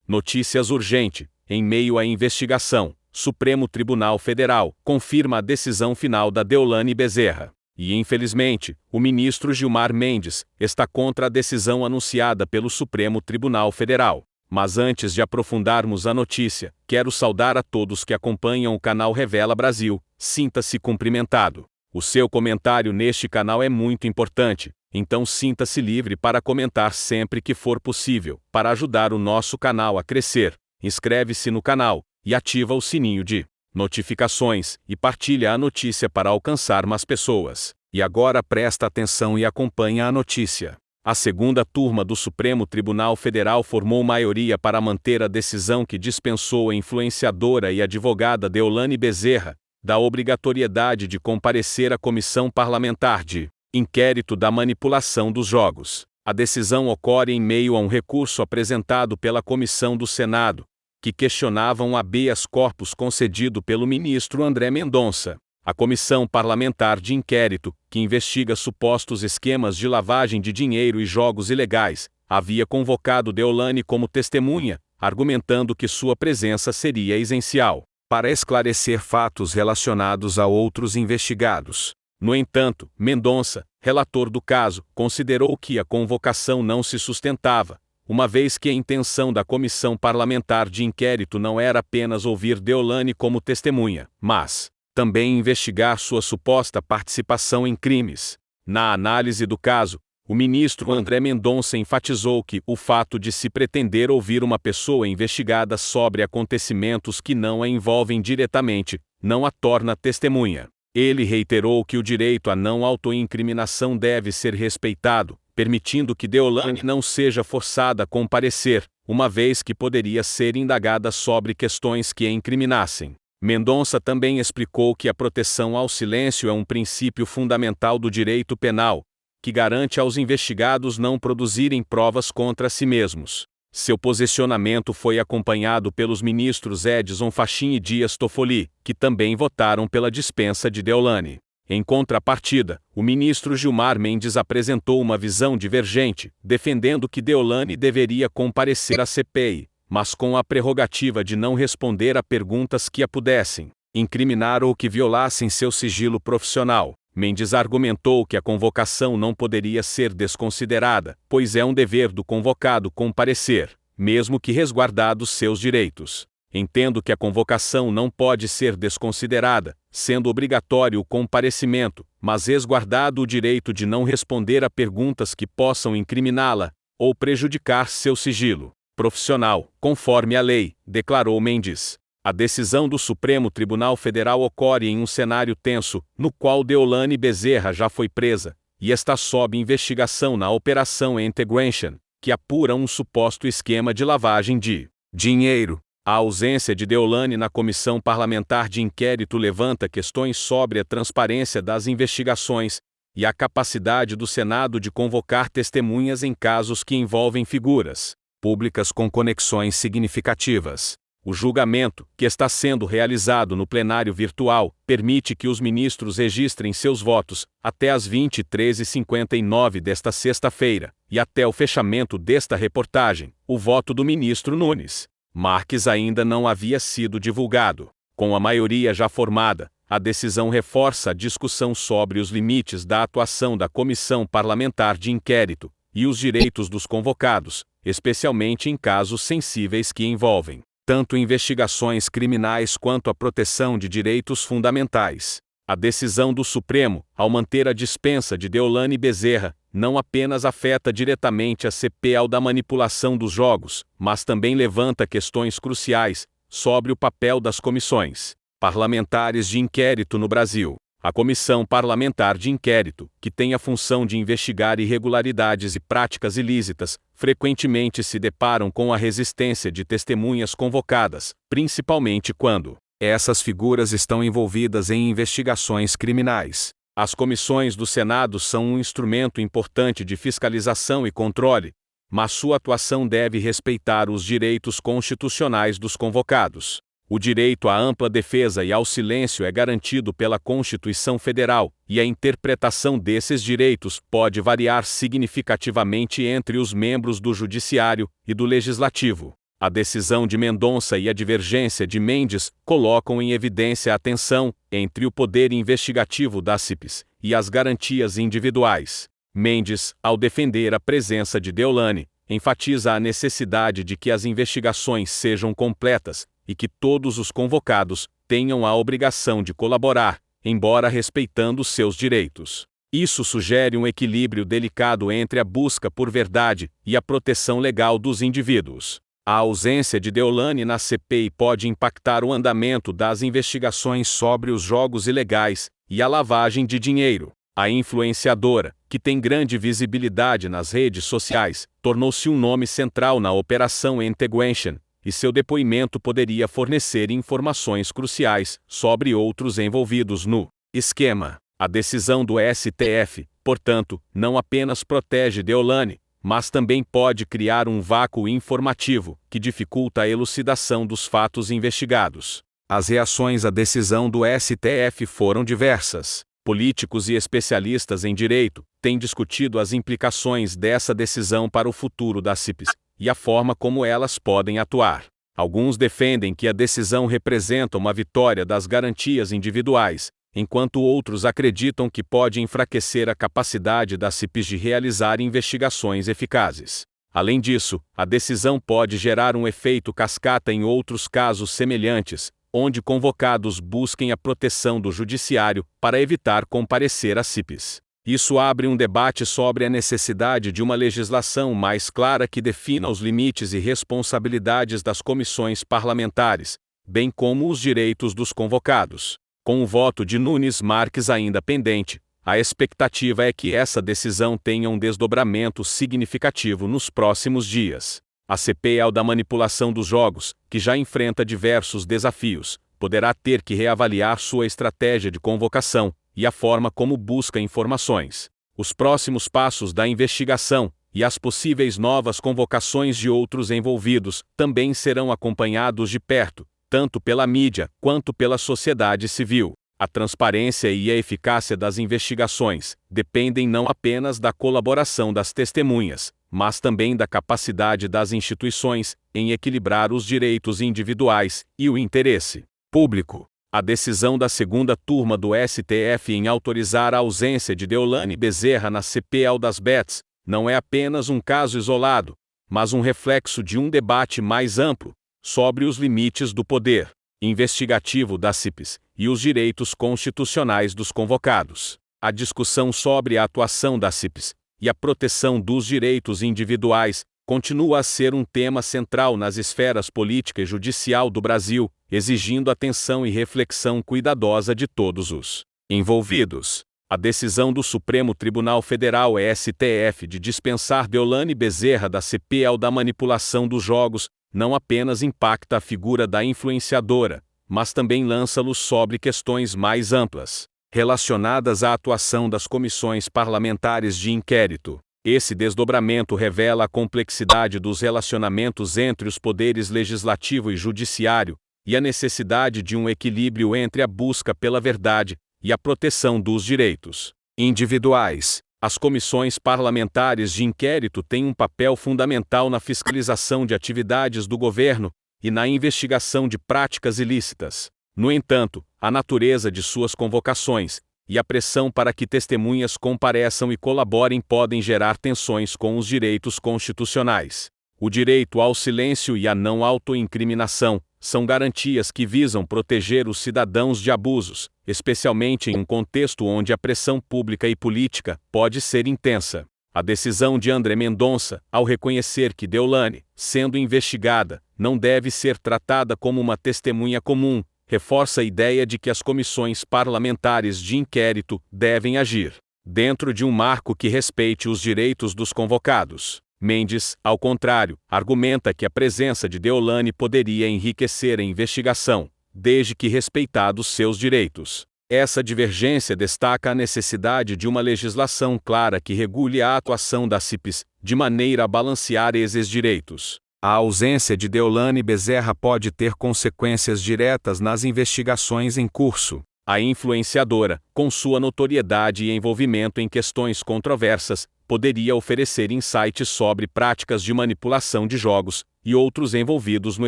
Notícias urgente. Em meio à investigação, Supremo Tribunal Federal confirma a decisão final da Deolane Bezerra. E, infelizmente, o ministro Gilmar Mendes está contra a decisão anunciada pelo Supremo Tribunal Federal. Mas antes de aprofundarmos a notícia, quero saudar a todos que acompanham o canal Revela Brasil. Sinta-se cumprimentado. O seu comentário neste canal é muito importante, então sinta-se livre para comentar sempre que for possível, para ajudar o nosso canal a crescer. Inscreve-se no canal e ativa o sininho de notificações e partilha a notícia para alcançar mais pessoas. E agora presta atenção e acompanha a notícia. A segunda turma do Supremo Tribunal Federal formou maioria para manter a decisão que dispensou a influenciadora e advogada Deolane Bezerra da obrigatoriedade de comparecer à Comissão Parlamentar de Inquérito da Manipulação dos Jogos. A decisão ocorre em meio a um recurso apresentado pela Comissão do Senado, que questionava um habeas corpus concedido pelo ministro André Mendonça. A Comissão Parlamentar de Inquérito, que investiga supostos esquemas de lavagem de dinheiro e jogos ilegais, havia convocado Deolane como testemunha, argumentando que sua presença seria essencial para esclarecer fatos relacionados a outros investigados. No entanto, Mendonça, relator do caso, considerou que a convocação não se sustentava, uma vez que a intenção da Comissão Parlamentar de Inquérito não era apenas ouvir Deolane como testemunha, mas também investigar sua suposta participação em crimes. Na análise do caso, o ministro André Mendonça enfatizou que o fato de se pretender ouvir uma pessoa investigada sobre acontecimentos que não a envolvem diretamente, não a torna testemunha. Ele reiterou que o direito à não autoincriminação deve ser respeitado, permitindo que Deolane não seja forçada a comparecer, uma vez que poderia ser indagada sobre questões que a incriminassem. Mendonça também explicou que a proteção ao silêncio é um princípio fundamental do direito penal, que garante aos investigados não produzirem provas contra si mesmos. Seu posicionamento foi acompanhado pelos ministros Edson Fachin e Dias Toffoli, que também votaram pela dispensa de Deolane. Em contrapartida, o ministro Gilmar Mendes apresentou uma visão divergente, defendendo que Deolane deveria comparecer à CPI, mas com a prerrogativa de não responder a perguntas que a pudessem incriminar ou que violassem seu sigilo profissional. Mendes argumentou que a convocação não poderia ser desconsiderada, pois é um dever do convocado comparecer, mesmo que resguardados seus direitos. Entendo que a convocação não pode ser desconsiderada, sendo obrigatório o comparecimento, mas resguardado o direito de não responder a perguntas que possam incriminá-la ou prejudicar seu sigilo profissional, conforme a lei, declarou Mendes. A decisão do Supremo Tribunal Federal ocorre em um cenário tenso, no qual Deolane Bezerra já foi presa e está sob investigação na Operação Integration, que apura um suposto esquema de lavagem de dinheiro. A ausência de Deolane na Comissão Parlamentar de Inquérito levanta questões sobre a transparência das investigações e a capacidade do Senado de convocar testemunhas em casos que envolvem figuras públicas com conexões significativas. O julgamento, que está sendo realizado no plenário virtual, permite que os ministros registrem seus votos até às 23h59 desta sexta-feira, e até o fechamento desta reportagem, o voto do ministro Nunes Marques ainda não havia sido divulgado. Com a maioria já formada, a decisão reforça a discussão sobre os limites da atuação da Comissão Parlamentar de Inquérito e os direitos dos convocados, especialmente em casos sensíveis que envolvem tanto investigações criminais quanto a proteção de direitos fundamentais. A decisão do Supremo, ao manter a dispensa de Deolane Bezerra, não apenas afeta diretamente a CPI da manipulação dos jogos, mas também levanta questões cruciais sobre o papel das comissões parlamentares de inquérito no Brasil. A Comissão Parlamentar de Inquérito, que tem a função de investigar irregularidades e práticas ilícitas, frequentemente se deparam com a resistência de testemunhas convocadas, principalmente quando essas figuras estão envolvidas em investigações criminais. As comissões do Senado são um instrumento importante de fiscalização e controle, mas sua atuação deve respeitar os direitos constitucionais dos convocados. O direito à ampla defesa e ao silêncio é garantido pela Constituição Federal, e a interpretação desses direitos pode variar significativamente entre os membros do Judiciário e do Legislativo. A decisão de Mendonça e a divergência de Mendes colocam em evidência a tensão entre o poder investigativo das CPIs e as garantias individuais. Mendes, ao defender a presença de Deolane, enfatiza a necessidade de que as investigações sejam completas e que todos os convocados tenham a obrigação de colaborar, embora respeitando seus direitos. Isso sugere um equilíbrio delicado entre a busca por verdade e a proteção legal dos indivíduos. A ausência de Deolane na CPI pode impactar o andamento das investigações sobre os jogos ilegais e a lavagem de dinheiro. A influenciadora, que tem grande visibilidade nas redes sociais, tornou-se um nome central na Operação Integration, e seu depoimento poderia fornecer informações cruciais sobre outros envolvidos no esquema. A decisão do STF, portanto, não apenas protege Deolane, mas também pode criar um vácuo informativo que dificulta a elucidação dos fatos investigados. As reações à decisão do STF foram diversas. Políticos e especialistas em direito têm discutido as implicações dessa decisão para o futuro das CPIs e a forma como elas podem atuar. Alguns defendem que a decisão representa uma vitória das garantias individuais, enquanto outros acreditam que pode enfraquecer a capacidade das CPIs de realizar investigações eficazes. Além disso, a decisão pode gerar um efeito cascata em outros casos semelhantes, onde convocados busquem a proteção do judiciário para evitar comparecer às CPIs. Isso abre um debate sobre a necessidade de uma legislação mais clara que defina os limites e responsabilidades das comissões parlamentares, bem como os direitos dos convocados. Com o voto de Nunes Marques ainda pendente, a expectativa é que essa decisão tenha um desdobramento significativo nos próximos dias. A CPI da manipulação dos jogos, que já enfrenta diversos desafios, poderá ter que reavaliar sua estratégia de convocação e a forma como busca informações. Os próximos passos da investigação e as possíveis novas convocações de outros envolvidos também serão acompanhados de perto, tanto pela mídia quanto pela sociedade civil. A transparência e a eficácia das investigações dependem não apenas da colaboração das testemunhas, mas também da capacidade das instituições em equilibrar os direitos individuais e o interesse público. A decisão da segunda turma do STF em autorizar a ausência de Deolane Bezerra na CPI das Bets não é apenas um caso isolado, mas um reflexo de um debate mais amplo sobre os limites do poder investigativo das CPIs e os direitos constitucionais dos convocados. A discussão sobre a atuação das CPIs e a proteção dos direitos individuais continua a ser um tema central nas esferas política e judicial do Brasil, exigindo atenção e reflexão cuidadosa de todos os envolvidos. A decisão do Supremo Tribunal Federal STF de dispensar Deolane Bezerra da CPI da manipulação dos jogos não apenas impacta a figura da influenciadora, mas também lança luz sobre questões mais amplas, relacionadas à atuação das comissões parlamentares de inquérito. Esse desdobramento revela a complexidade dos relacionamentos entre os poderes legislativo e judiciário, e a necessidade de um equilíbrio entre a busca pela verdade e a proteção dos direitos individuais. As comissões parlamentares de inquérito têm um papel fundamental na fiscalização de atividades do governo e na investigação de práticas ilícitas. No entanto, a natureza de suas convocações e a pressão para que testemunhas compareçam e colaborem podem gerar tensões com os direitos constitucionais. O direito ao silêncio e à não autoincriminação são garantias que visam proteger os cidadãos de abusos, especialmente em um contexto onde a pressão pública e política pode ser intensa. A decisão de André Mendonça, ao reconhecer que Deolane, sendo investigada, não deve ser tratada como uma testemunha comum, reforça a ideia de que as comissões parlamentares de inquérito devem agir dentro de um marco que respeite os direitos dos convocados. Mendes, ao contrário, argumenta que a presença de Deolane poderia enriquecer a investigação, desde que respeitados seus direitos. Essa divergência destaca a necessidade de uma legislação clara que regule a atuação das CPIs, de maneira a balancear esses direitos. A ausência de Deolane Bezerra pode ter consequências diretas nas investigações em curso. A influenciadora, com sua notoriedade e envolvimento em questões controversas, poderia oferecer insights sobre práticas de manipulação de jogos, e outros envolvidos no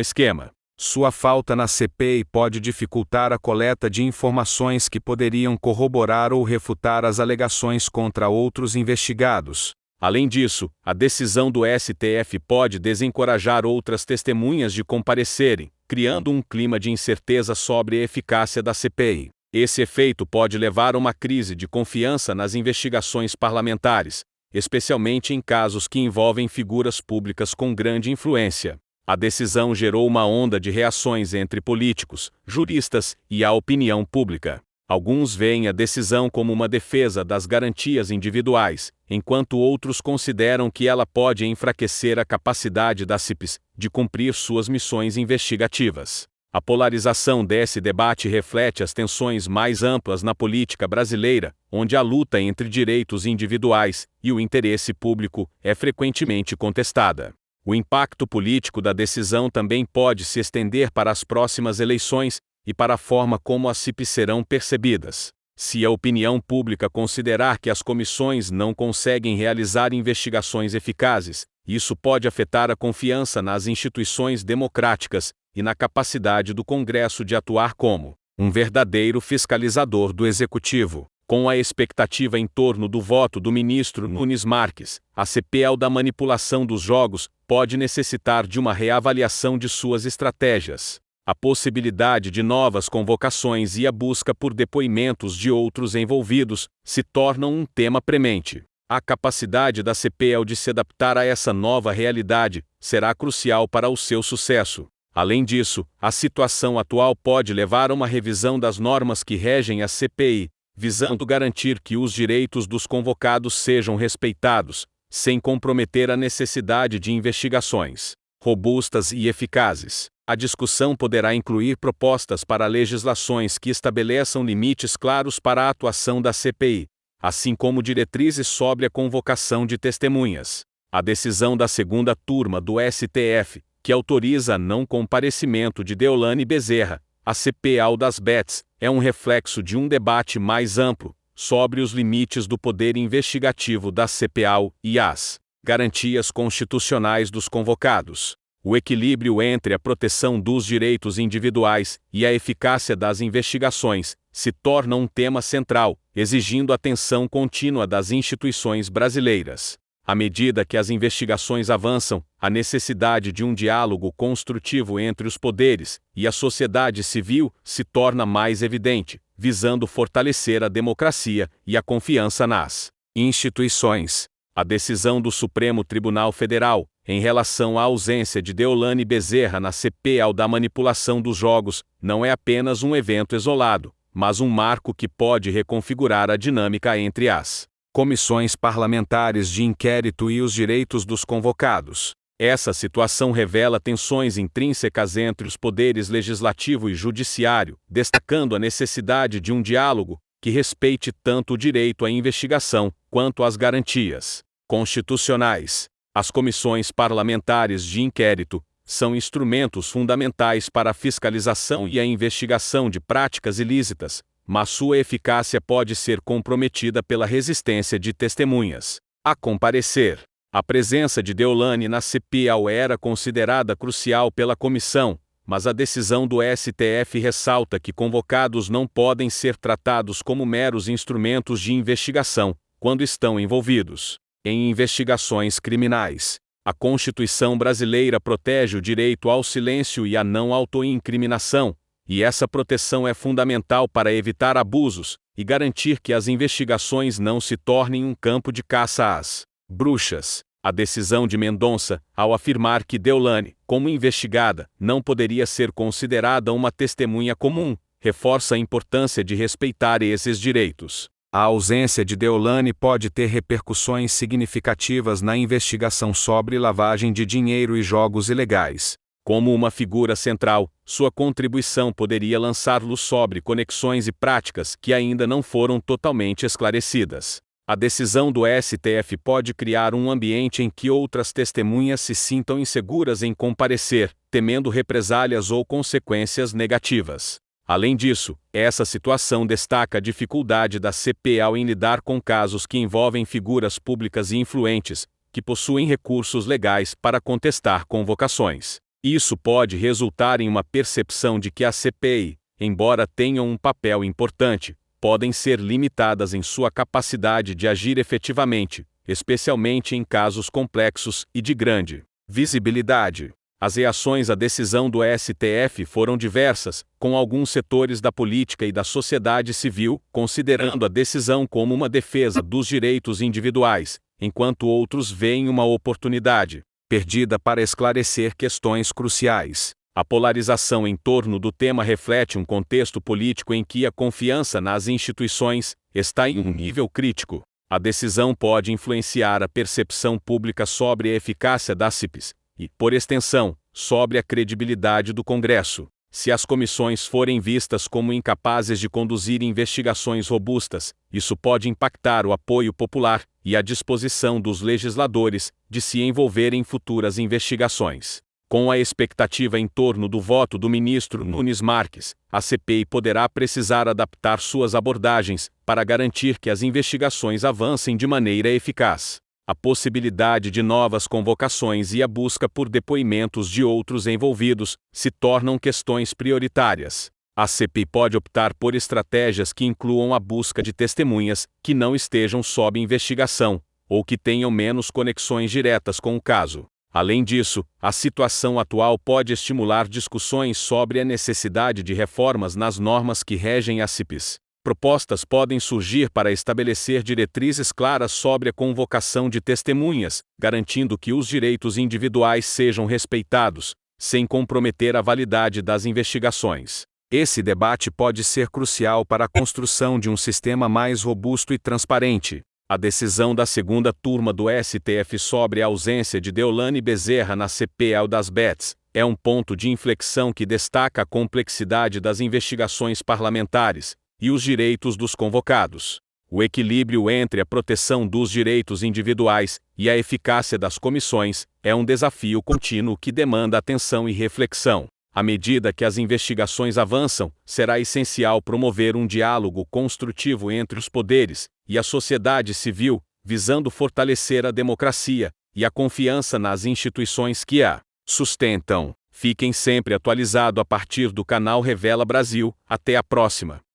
esquema. Sua falta na CPI pode dificultar a coleta de informações que poderiam corroborar ou refutar as alegações contra outros investigados. Além disso, a decisão do STF pode desencorajar outras testemunhas de comparecerem, criando um clima de incerteza sobre a eficácia da CPI. Esse efeito pode levar a uma crise de confiança nas investigações parlamentares, especialmente em casos que envolvem figuras públicas com grande influência. A decisão gerou uma onda de reações entre políticos, juristas e a opinião pública. Alguns veem a decisão como uma defesa das garantias individuais, enquanto outros consideram que ela pode enfraquecer a capacidade das CPIs de cumprir suas missões investigativas. A polarização desse debate reflete as tensões mais amplas na política brasileira, onde a luta entre direitos individuais e o interesse público é frequentemente contestada. O impacto político da decisão também pode se estender para as próximas eleições e para a forma como as CPIs serão percebidas. Se a opinião pública considerar que as comissões não conseguem realizar investigações eficazes, isso pode afetar a confiança nas instituições democráticas e na capacidade do Congresso de atuar como um verdadeiro fiscalizador do Executivo. Com a expectativa em torno do voto do ministro Nunes Marques, a CPI da manipulação dos jogos pode necessitar de uma reavaliação de suas estratégias. A possibilidade de novas convocações e a busca por depoimentos de outros envolvidos se tornam um tema premente. A capacidade da CPI de se adaptar a essa nova realidade será crucial para o seu sucesso. Além disso, a situação atual pode levar a uma revisão das normas que regem a CPI, visando garantir que os direitos dos convocados sejam respeitados, sem comprometer a necessidade de investigações robustas e eficazes. A discussão poderá incluir propostas para legislações que estabeleçam limites claros para a atuação da CPI, assim como diretrizes sobre a convocação de testemunhas. A decisão da segunda turma do STF, que autoriza não comparecimento de Deolane Bezerra, a CPI das Bets, é um reflexo de um debate mais amplo sobre os limites do poder investigativo da CPI e as garantias constitucionais dos convocados. O equilíbrio entre a proteção dos direitos individuais e a eficácia das investigações se torna um tema central, exigindo atenção contínua das instituições brasileiras. À medida que as investigações avançam, a necessidade de um diálogo construtivo entre os poderes e a sociedade civil se torna mais evidente, visando fortalecer a democracia e a confiança nas instituições. A decisão do Supremo Tribunal Federal, em relação à ausência de Deolane Bezerra na CPI da manipulação dos jogos, não é apenas um evento isolado, mas um marco que pode reconfigurar a dinâmica entre as comissões parlamentares de inquérito e os direitos dos convocados. Essa situação revela tensões intrínsecas entre os poderes legislativo e judiciário, destacando a necessidade de um diálogo que respeite tanto o direito à investigação quanto as garantias constitucionais. As comissões parlamentares de inquérito são instrumentos fundamentais para a fiscalização e a investigação de práticas ilícitas, mas sua eficácia pode ser comprometida pela resistência de testemunhas a comparecer. A presença de Deolane na CPI era considerada crucial pela comissão, mas a decisão do STF ressalta que convocados não podem ser tratados como meros instrumentos de investigação, quando estão envolvidos em investigações criminais. A Constituição brasileira protege o direito ao silêncio e à não autoincriminação, e essa proteção é fundamental para evitar abusos e garantir que as investigações não se tornem um campo de caça às bruxas. A decisão de Mendonça, ao afirmar que Deolane, como investigada, não poderia ser considerada uma testemunha comum, reforça a importância de respeitar esses direitos. A ausência de Deolane pode ter repercussões significativas na investigação sobre lavagem de dinheiro e jogos ilegais. Como uma figura central, sua contribuição poderia lançar luz sobre conexões e práticas que ainda não foram totalmente esclarecidas. A decisão do STF pode criar um ambiente em que outras testemunhas se sintam inseguras em comparecer, temendo represálias ou consequências negativas. Além disso, essa situação destaca a dificuldade da CPI em lidar com casos que envolvem figuras públicas e influentes, que possuem recursos legais para contestar convocações. Isso pode resultar em uma percepção de que a CPI, embora tenham um papel importante, podem ser limitadas em sua capacidade de agir efetivamente, especialmente em casos complexos e de grande visibilidade. As reações à decisão do STF foram diversas, com alguns setores da política e da sociedade civil considerando a decisão como uma defesa dos direitos individuais, enquanto outros veem uma oportunidade perdida para esclarecer questões cruciais. A polarização em torno do tema reflete um contexto político em que a confiança nas instituições está em um nível crítico. A decisão pode influenciar a percepção pública sobre a eficácia das CPIs e, por extensão, sobre a credibilidade do Congresso. Se as comissões forem vistas como incapazes de conduzir investigações robustas, isso pode impactar o apoio popular e a disposição dos legisladores de se envolverem em futuras investigações. Com a expectativa em torno do voto do ministro Nunes Marques, a CPI poderá precisar adaptar suas abordagens para garantir que as investigações avancem de maneira eficaz. A possibilidade de novas convocações e a busca por depoimentos de outros envolvidos se tornam questões prioritárias. A CPI pode optar por estratégias que incluam a busca de testemunhas que não estejam sob investigação ou que tenham menos conexões diretas com o caso. Além disso, a situação atual pode estimular discussões sobre a necessidade de reformas nas normas que regem as CPIs. Propostas podem surgir para estabelecer diretrizes claras sobre a convocação de testemunhas, garantindo que os direitos individuais sejam respeitados, sem comprometer a validade das investigações. Esse debate pode ser crucial para a construção de um sistema mais robusto e transparente. A decisão da segunda turma do STF sobre a ausência de Deolane Bezerra na CPI das Bets é um ponto de inflexão que destaca a complexidade das investigações parlamentares e os direitos dos convocados. O equilíbrio entre a proteção dos direitos individuais e a eficácia das comissões é um desafio contínuo que demanda atenção e reflexão. À medida que as investigações avançam, será essencial promover um diálogo construtivo entre os poderes e a sociedade civil, visando fortalecer a democracia e a confiança nas instituições que a sustentam. Fiquem sempre atualizados a partir do canal Revela Brasil. Até a próxima!